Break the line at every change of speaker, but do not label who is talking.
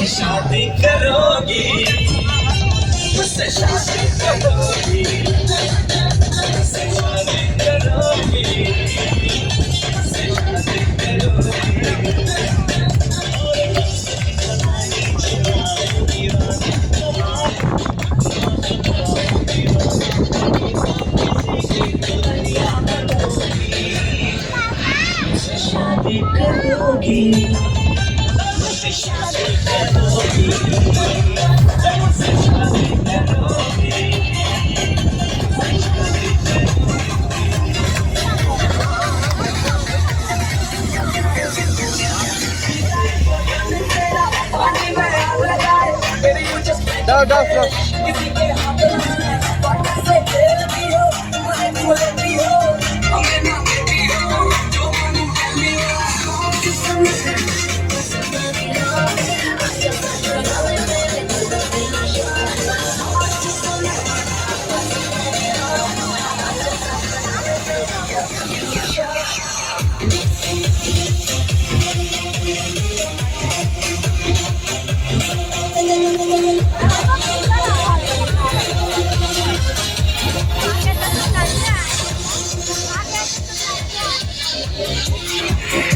शादी करोगी, मुझसे शादी करोगी, मुझसे शादी करोगी, मुझसे शादी करोगी, मुझसे शादी करोगी, मुझसे शादी करोगी।
Daw, daw, daw.